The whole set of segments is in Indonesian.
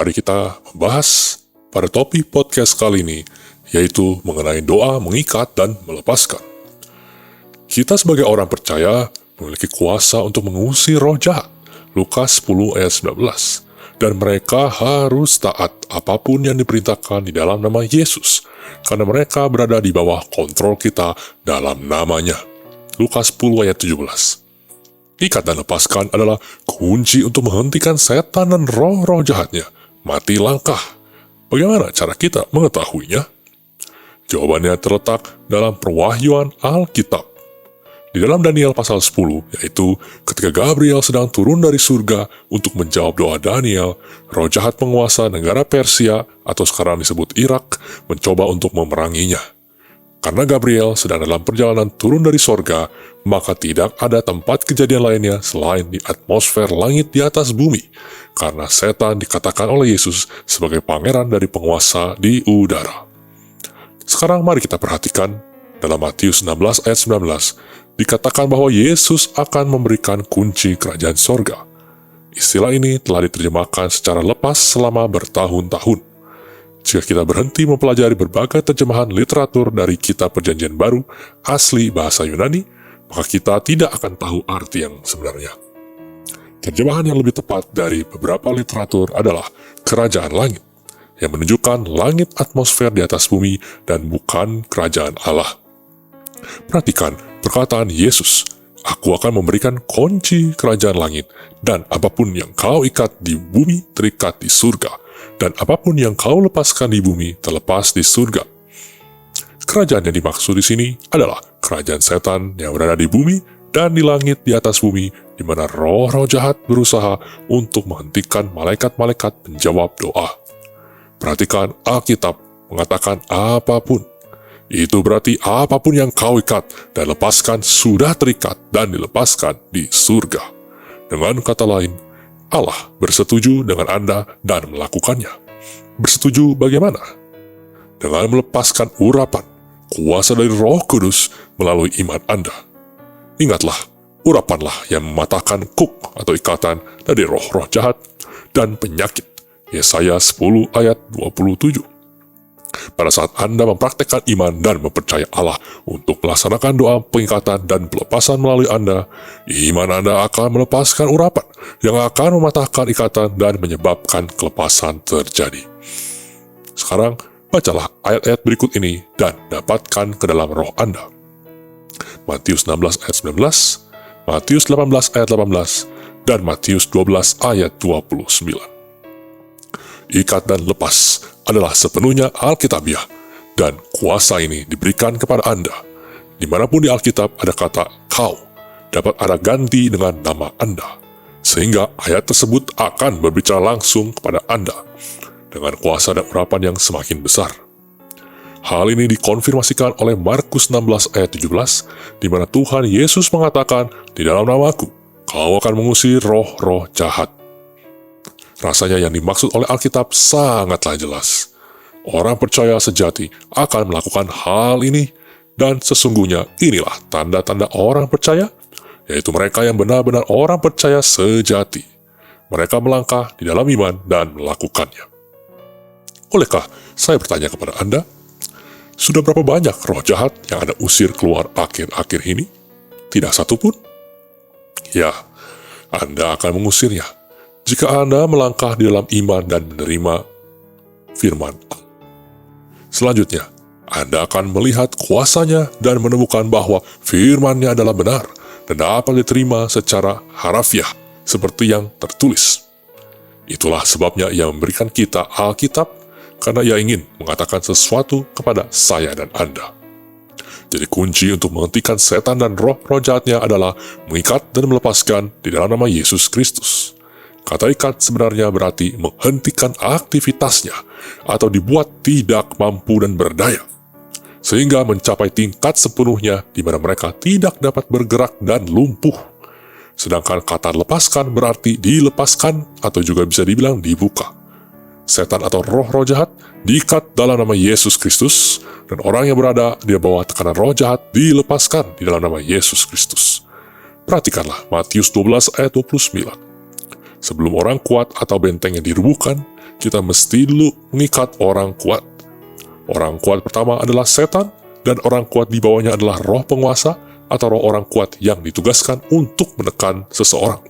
Mari kita membahas pada topik podcast kali ini, yaitu mengenai doa mengikat dan melepaskan. Kita sebagai orang percaya memiliki kuasa untuk mengusir roh jahat, Lukas 10 ayat 19. Dan mereka harus taat apapun yang diperintahkan di dalam nama Yesus, karena mereka berada di bawah kontrol kita dalam namanya. Lukas 10 ayat 17. Ikat dan lepaskan adalah kunci untuk menghentikan setan dan roh-roh jahatnya. Mati langkah. Bagaimana cara kita mengetahuinya? Jawabannya terletak dalam perwahyuan Alkitab. Di dalam Daniel pasal 10, yaitu ketika Gabriel sedang turun dari surga untuk menjawab doa Daniel, roh jahat penguasa negara Persia atau sekarang disebut Irak mencoba untuk memeranginya. Karena Gabriel sedang dalam perjalanan turun dari sorga, maka tidak ada tempat kejadian lainnya selain di atmosfer langit di atas bumi, karena setan dikatakan oleh Yesus sebagai pangeran dari penguasa di udara. Sekarang mari kita perhatikan dalam Matius 16 ayat 19, dikatakan bahwa Yesus akan memberikan kunci kerajaan sorga. Istilah ini telah diterjemahkan secara lepas selama bertahun-tahun. Jika kita berhenti mempelajari berbagai terjemahan literatur dari kitab Perjanjian Baru asli bahasa Yunani, maka kita tidak akan tahu arti yang sebenarnya. Terjemahan yang lebih tepat dari beberapa literatur adalah kerajaan langit, yang menunjukkan langit atmosfer di atas bumi dan bukan kerajaan Allah. Perhatikan perkataan Yesus, "Aku akan memberikan kunci kerajaan langit, dan apapun yang kau ikat di bumi terikat di surga, dan apapun yang kau lepaskan di bumi terlepas di surga." Kerajaan yang dimaksud di sini adalah kerajaan setan yang berada di bumi dan di langit di atas bumi, di mana roh-roh jahat berusaha untuk menghentikan malaikat-malaikat penjawab doa. Perhatikan Alkitab mengatakan apapun. Itu berarti apapun yang kau ikat dan lepaskan sudah terikat dan dilepaskan di surga. Dengan kata lain, Allah bersetuju dengan Anda dan melakukannya. Bersetuju bagaimana? Dengan melepaskan urapan, kuasa dari Roh Kudus melalui iman Anda. Ingatlah, urapanlah yang mematahkan kuk atau ikatan dari roh-roh jahat dan penyakit. Yesaya 10 ayat 27. Pada saat Anda mempraktekkan iman dan mempercayai Allah untuk melaksanakan doa pengikatan dan pelepasan melalui Anda, iman Anda akan melepaskan urapan yang akan mematahkan ikatan dan menyebabkan kelepasan terjadi. Sekarang, bacalah ayat-ayat berikut ini dan dapatkan ke dalam roh Anda. Matius 16 ayat 19, Matius 18 ayat 18, dan Matius 12 ayat 29. Ikat dan lepas adalah sepenuhnya Alkitabiah, dan kuasa ini diberikan kepada Anda. Dimanapun di Alkitab ada kata kau, dapat ada ganti dengan nama Anda, sehingga ayat tersebut akan berbicara langsung kepada Anda, dengan kuasa dan urapan yang semakin besar. Hal ini dikonfirmasikan oleh Markus 16 ayat 17, di mana Tuhan Yesus mengatakan, "Di dalam namaku, kau akan mengusir roh-roh jahat." Rasanya yang dimaksud oleh Alkitab sangatlah jelas. Orang percaya sejati akan melakukan hal ini, dan sesungguhnya inilah tanda-tanda orang percaya, yaitu mereka yang benar-benar orang percaya sejati. Mereka melangkah di dalam iman dan melakukannya. Olehkah saya bertanya kepada Anda, sudah berapa banyak roh jahat yang Anda usir keluar akhir-akhir ini? Tidak satu pun? Ya, Anda akan mengusirnya jika Anda melangkah di dalam iman dan menerima firman Allah. Selanjutnya, Anda akan melihat kuasanya dan menemukan bahwa firman-Nya adalah benar dan dapat diterima secara harafiah seperti yang tertulis. Itulah sebabnya Ia memberikan kita Alkitab, karena Ia ingin mengatakan sesuatu kepada saya dan Anda. Jadi kunci untuk menghentikan setan dan roh-roh jahatnya adalah mengikat dan melepaskan di dalam nama Yesus Kristus. Kata ikat sebenarnya berarti menghentikan aktivitasnya atau dibuat tidak mampu dan berdaya, sehingga mencapai tingkat sepenuhnya di mana mereka tidak dapat bergerak dan lumpuh. Sedangkan kata lepaskan berarti dilepaskan atau juga bisa dibilang dibuka. Setan atau roh-roh jahat diikat dalam nama Yesus Kristus, dan orang yang berada di bawah tekanan roh jahat dilepaskan di dalam nama Yesus Kristus. Perhatikanlah Matius 12 ayat 29. Sebelum orang kuat atau benteng yang dirubuhkan, kita mesti dulu mengikat orang kuat. Orang kuat pertama adalah setan, dan orang kuat di bawahnya adalah roh penguasa atau roh orang kuat yang ditugaskan untuk menekan seseorang.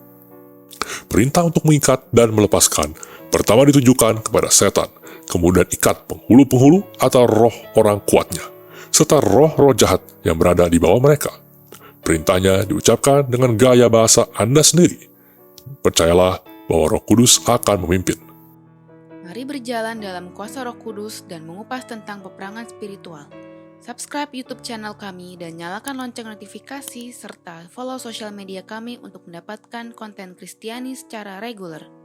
Perintah untuk mengikat dan melepaskan pertama ditujukan kepada setan, kemudian ikat penghulu-penghulu atau roh orang kuatnya, serta roh-roh jahat yang berada di bawah mereka. Perintahnya diucapkan dengan gaya bahasa Anda sendiri. Percayalah bahwa Roh Kudus akan memimpin. Mari berjalan dalam kuasa Roh Kudus dan mengupas tentang peperangan spiritual. Subscribe YouTube channel kami dan nyalakan lonceng notifikasi serta follow sosial media kami untuk mendapatkan konten Kristiani secara reguler.